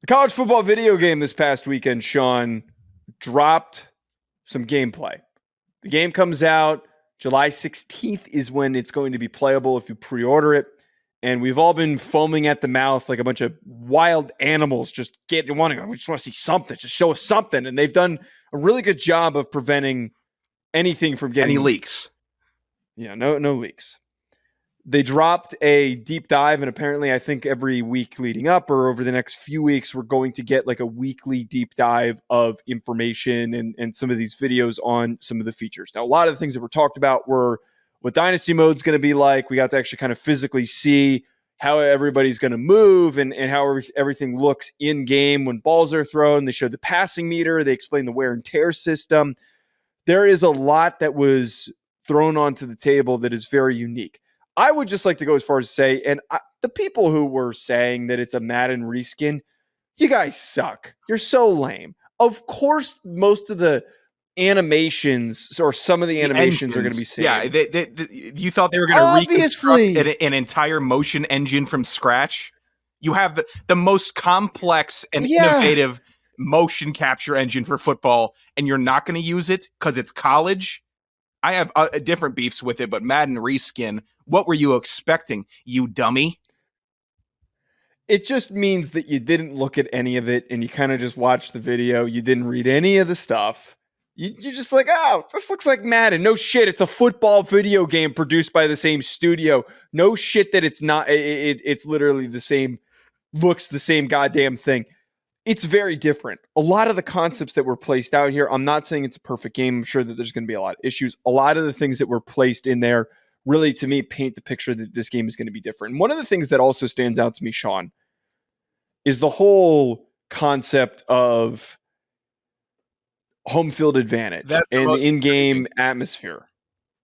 College football video game this past weekend, Sean, dropped some gameplay. The game comes out July 16th is when it's going to be playable if you pre-order it. And we've all been foaming at the mouth like a bunch of wild animals, just we just want to see something, just show us something. And they've done a really good job of preventing anything from getting any leaks. Yeah, no leaks. They dropped a deep dive, and apparently I think every week leading up or over the next few weeks, we're going to get like a weekly deep dive of information and some of these videos on some of the features. Now, a lot of the things that were talked about were what Dynasty Mode's going to be like. We got to actually kind of physically see how everybody's going to move and how everything looks in-game when balls are thrown. They showed the passing meter. They explained the wear and tear system. There is a lot that was thrown onto the table that is very unique. I would just like to go as far as to say, and the people who were saying that it's a Madden reskin, you guys suck. You're so lame. Of course, most of the animations or some of the animations are going to be same. Yeah, you thought they were going to reconstruct an entire motion engine from scratch? You have the most complex and innovative motion capture engine for football, and you're not going to use it because it's college? I have different beefs with it, but Madden reskin, what were you expecting, you dummy? It just means that you didn't look at any of it and you kind of just watched the video. You didn't read any of the stuff. You're just like, oh, this looks like Madden. No shit, it's a football video game produced by the same studio. No shit that it's not. It's literally the same, looks the same goddamn thing. It's very different. A lot of the concepts that were placed out here, I'm not saying it's a perfect game. I'm sure that there's going to be a lot of issues. A lot of the things that were placed in there really, to me, paint the picture that this game is going to be different. And one of the things that also stands out to me, Sean, is the whole concept of home field advantage and the in-game atmosphere.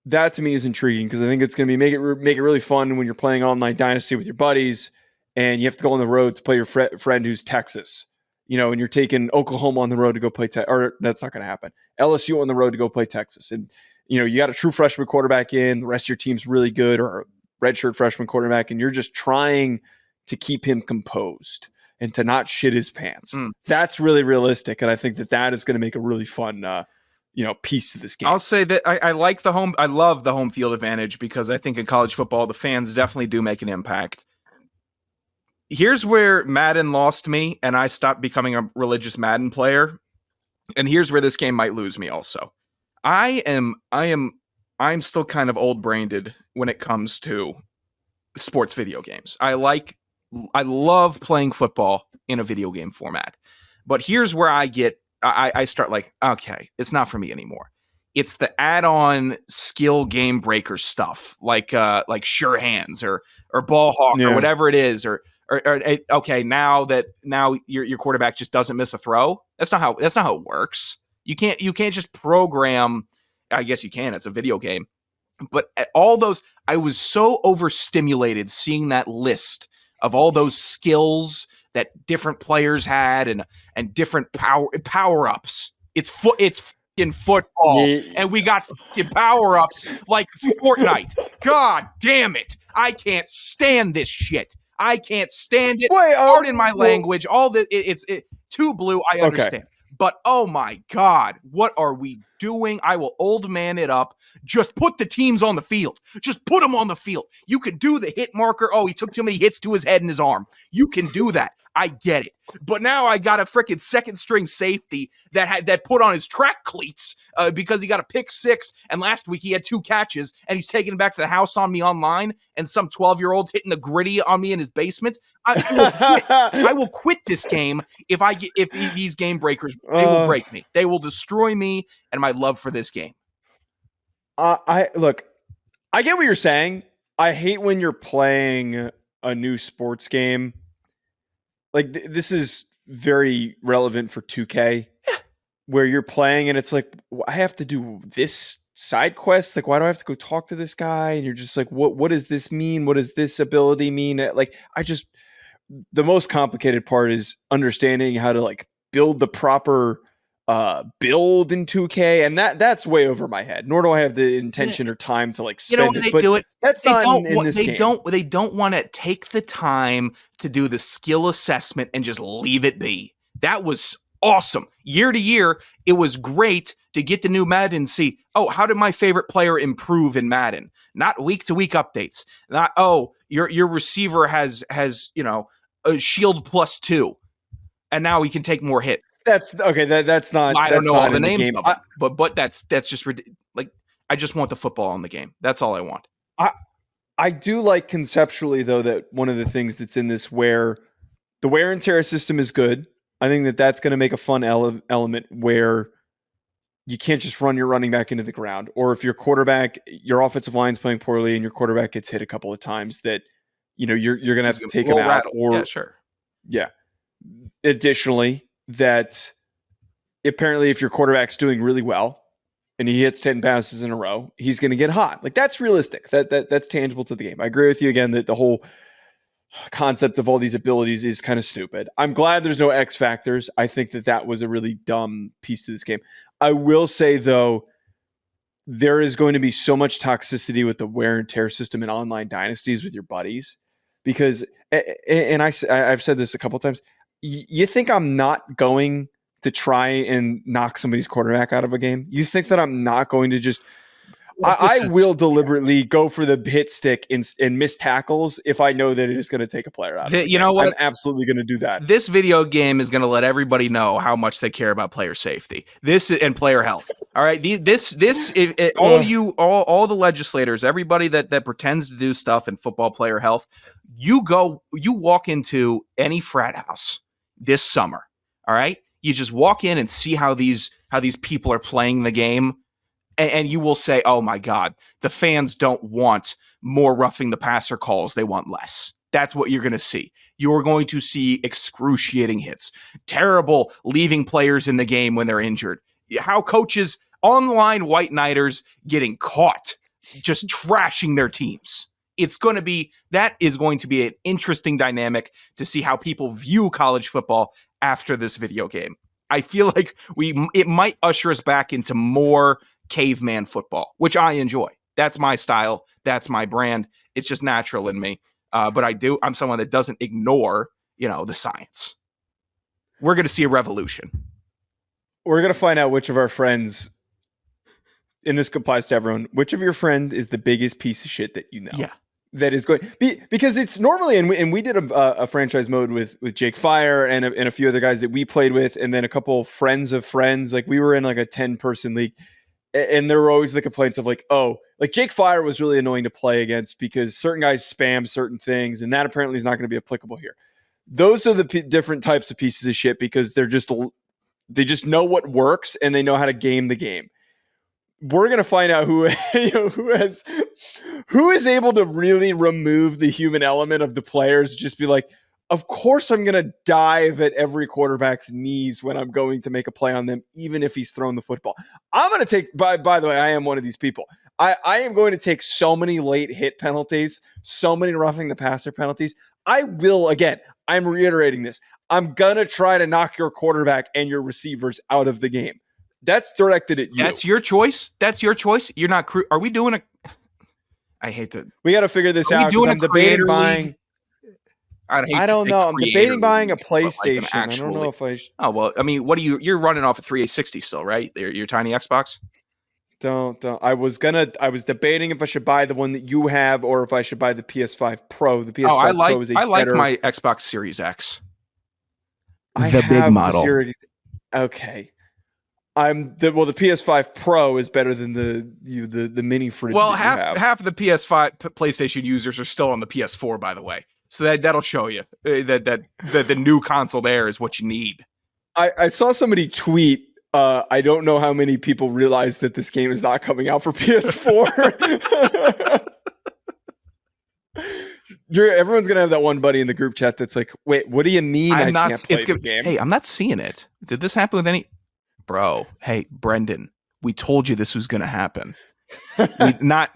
That to me is intriguing because I think it's going to be make it really fun when you're playing online Dynasty with your buddies and you have to go on the road to play your friend who's Texas. You know, and you're taking Oklahoma on the road to go play or that's not going to happen. LSU on the road to go play Texas. And, you know, you got a true freshman quarterback in, the rest of your team's really good, or a redshirt freshman quarterback, and you're just trying to keep him composed and to not shit his pants. That's really realistic. And I think that is going to make a really fun, piece to this game. I'll say that I like I love the home field advantage because I think in college football, the fans definitely do make an impact. Here's where Madden lost me and I stopped becoming a religious Madden player. And here's where this game might lose me also. I'm still kind of old-brained when it comes to sports video games. I love playing football in a video game format. But here's where I start like, okay, it's not for me anymore. It's the add-on skill game breaker stuff, like Sure Hands or Ball Hawk or whatever it is, or okay, now your quarterback just doesn't miss a throw. That's not how it works. You can't just program. I guess you can. It's a video game, but all those, I was so overstimulated seeing that list of all those skills that different players had and different power ups. It's fucking football, and we got fucking power ups like Fortnite. God damn it! I can't stand this shit. I can't stand it. Pardon my language. All the it's too blue. I understand. Okay. But oh my God, what are we doing? I will old man it up. Just put the teams on the field. Just put them on the field. You can do the hit marker. Oh, he took too many hits to his head and his arm. You can do that. I get it. But now I got a freaking second string safety that put on his track cleats because he got a pick six. And last week he had 2 catches and he's taking it back to the house on me online. And some 12-year-old's hitting the gritty on me in his basement. I will quit this game if these game breakers, they will break me. They will destroy me and my love for this game. I get what you're saying. I hate when you're playing a new sports game. Like this is very relevant for 2K, where you're playing and it's like, I have to do this side quest. Like, why do I have to go talk to this guy? And you're just like, what does this mean? What does this ability mean? Like, the most complicated part is understanding how to like build the proper build in 2K, and that's way over my head. Nor do I have the intention or time to like spend You know when it. they But do it, that's they not don't. in this They game. don't. They don't want to take the time to do the skill assessment and just leave it be. That was awesome. Year to year, it was great to get the new Madden and see, oh, how did my favorite player improve in Madden? Not week to week updates. Not, oh, your receiver has a shield +2, and now he can take more hits. That's okay. That's not. I don't That's know not all the in the names game. of them, but that's just like, I just want the football in the game. That's all I want. I do like conceptually though that one of the things that's in this where the wear and tear system is good. I think that that's going to make a fun element where you can't just run your running back into the ground, or if your quarterback, your offensive line's playing poorly and your quarterback gets hit a couple of times, that you're going to have to take him out. Rattle. Or Yeah, sure. Yeah. Additionally, that apparently if your quarterback's doing really well and he hits 10 passes in a row, he's going to get hot. Like that's realistic. That's tangible to the game. I agree with you again that the whole concept of all these abilities is kind of stupid. I'm glad there's no X factors. I think that was a really dumb piece to this game. I will say though, there is going to be so much toxicity with the wear and tear system in online dynasties with your buddies, because, and I've said this a couple of times, you think I'm not going to try and knock somebody's quarterback out of a game? You think that I'm not going to just I will deliberately go for the hit stick and miss tackles if I know that it is going to take a player out of it. You know what? I'm absolutely going to do that. This video game is going to let everybody know how much they care about player safety. This and player health. All right. All the legislators, everybody that pretends to do stuff in football player health, you walk into any frat house this summer. All right. You just walk in and see how these people are playing the game. And you will say, oh, my God, the fans don't want more roughing the passer calls. They want less. That's what you're going to see. You're going to see excruciating hits, terrible leaving players in the game when they're injured. How coaches, online white knighters getting caught, just trashing their teams. That is going to be an interesting dynamic to see how people view college football after this video game. I feel like it might usher us back into more caveman football, which I enjoy. That's my style. That's my brand. It's just natural in me. But I'm someone that doesn't ignore, the science. We're going to see a revolution. We're going to find out which of our friends, and this applies to everyone, which of your friend is the biggest piece of shit that you know. Yeah. That is going because it's normally, and we did a franchise mode with Jake Fire and a few other guys that we played with, and then a couple friends of friends. Like we were in like a 10-person league. And there were always the complaints of like, oh, like Jake Fire was really annoying to play against because certain guys spam certain things, and that apparently is not going to be applicable here. Those are the different types of pieces of shit because they just know what works and they know how to game the game. We're going to find out who is able to really remove the human element of the players. Just be like, of course I'm going to dive at every quarterback's knees when I'm going to make a play on them, even if he's thrown the football. I'm going to take, by the way, I am one of these people. I am going to take so many late hit penalties, so many roughing the passer penalties. I will, again, I'm reiterating this. I'm going to try to knock your quarterback and your receivers out of the game. That's directed at you. That's your choice. You're not, are we doing I hate to. We got to figure this out. I'm debating buying. I don't know. I'm debating buying a PlayStation. Like I don't know if I should. Oh, well, I mean, you're running off a 3860 still, right? Your tiny Xbox? Don't. I was debating if I should buy the one that you have or if I should buy the PS5 Pro. The PS5 Pro is I like my Xbox Series X. The big model. Okay. The PS5 Pro is better than the mini fridge. Well, half of the PS5 PlayStation users are still on the PS4, by the way. So that'll show you that the new console there is what you need. I saw somebody tweet. I don't know how many people realize that this game is not coming out for PS4. Everyone's gonna have that one buddy in the group chat that's like, "Wait, what do you mean? I can't play the game?" Hey, I'm not seeing it. Did this happen with any? Bro, hey, Brendan, we told you this was gonna happen. Not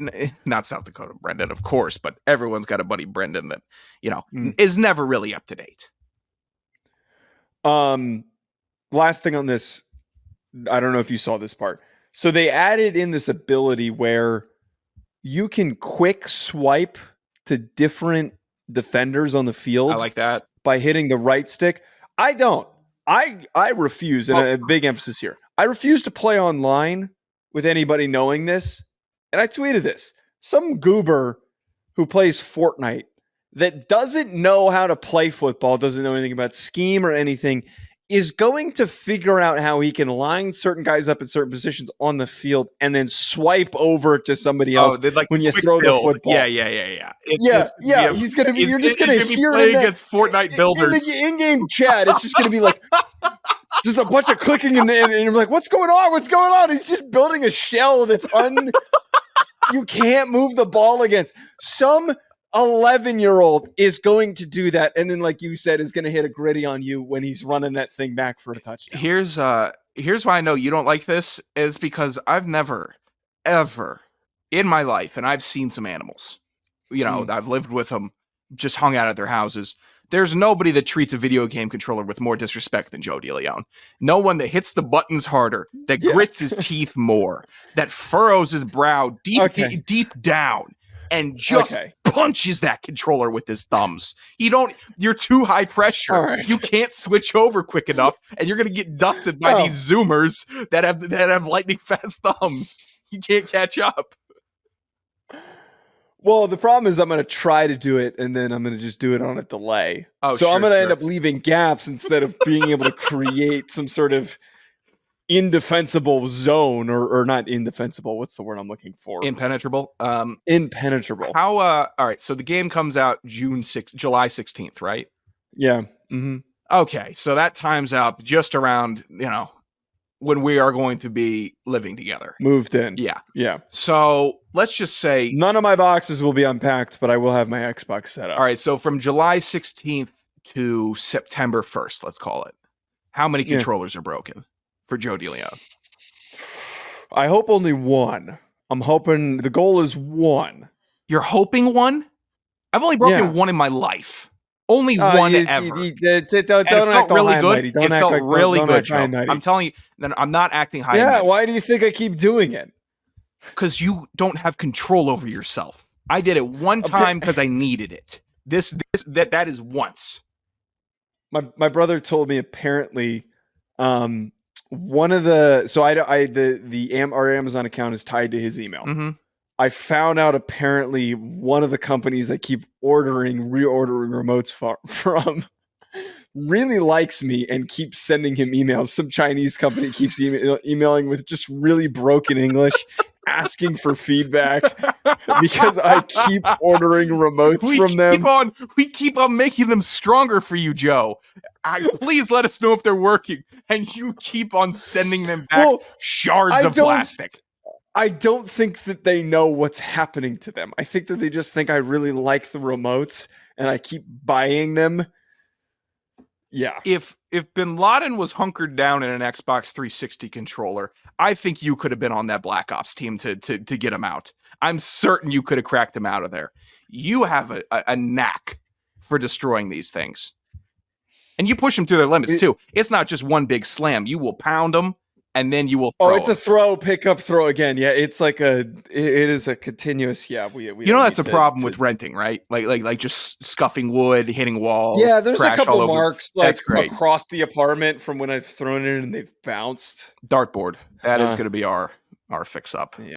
South Dakota Brendan, of course, but everyone's got a buddy Brendan that is never really up to date. Last thing on this, I don't know if you saw this part. So they added in this ability where you can quick swipe to different defenders on the field I like that. by hitting the right stick. I don't. I refuse, and Well- a big emphasis here. I refuse to play online with anybody knowing this. And I tweeted this. Some goober who plays Fortnite that doesn't know how to play football, doesn't know anything about scheme or anything, is going to figure out how he can line certain guys up in certain positions on the field and then swipe over to somebody else they'd like when you quick throw build. the football. Yeah. Yeah. He's gonna be. You're just gonna it's hear playing in that against Fortnite builders. in the in-game chat. It's just gonna be like just a bunch of clicking, and you're like, "What's going on? What's going on?" He's just building a shell that's you can't move the ball against. Some 11-year-old is going to do that, and then, like you said, is going to hit a gritty on you when he's running that thing back for a touchdown. Here's why I know you don't like this is because I've never, ever in my life, and I've seen some animals. You know, I've lived with them, just hung out at their houses. There's nobody that treats a video game controller with more disrespect than Joe DeLeon. No one that hits the buttons harder, that grits his teeth more, that furrows his brow deep down, and just punches that controller with his thumbs. You're too high pressure. Right. You can't switch over quick enough, and you're gonna get dusted by these zoomers that have lightning fast thumbs. You can't catch up. Well, the problem is I'm going to try to do it, and then I'm going to just do it on a delay. Oh, so I'm going to end sure. up leaving gaps instead of being able to create some sort of indefensible zone, or not indefensible. What's the word I'm looking for? Impenetrable. Impenetrable. How? All right. So the game comes out July 16th, right? Yeah. Mm-hmm. Okay. So that times out just around when we are going to be living together. Moved in. Yeah. Yeah. So let's just say none of my boxes will be unpacked, but I will have my Xbox set up. All right. So from July 16th to September 1st, let's call it. How many controllers are broken for Joe DeLeon? I hope only one. I'm hoping the goal is one. You're hoping one? I've only broken one in my life. Only one ever. Don't act really good. It felt really good, Joe. I'm telling you, I'm not acting high. Yeah, why do you think I keep doing it? Because you don't have control over yourself. I did it one time because I needed it. That is once. My brother told me apparently, one of the our Amazon account is tied to his email. Mm-hmm. I found out apparently one of the companies I keep reordering remotes from really likes me and keeps sending him emails. Some Chinese company keeps emailing with just really broken English, asking for feedback because I keep ordering remotes from them. We keep on making them stronger for you, Joe. Please let us know if they're working. And you keep on sending them back shards of plastic. I don't think that they know what's happening to them. I think that they just think I really like the remotes and I keep buying them. Yeah. If Bin Laden was hunkered down in an Xbox 360 controller, I think you could have been on that Black Ops team to get him out. I'm certain you could have cracked him out of there. You have a knack for destroying these things. And you push them to their limits too. It's not just one big slam. You will pound them. And then you will throw. It's a throw, pick up, throw again. Yeah, it's like it is a continuous. Yeah, we that's a problem with renting, right? Like just scuffing wood, hitting walls. Yeah, there's a couple marks across the apartment from when I've thrown it and they've bounced. Dartboard. That is going to be our fix up. Yeah.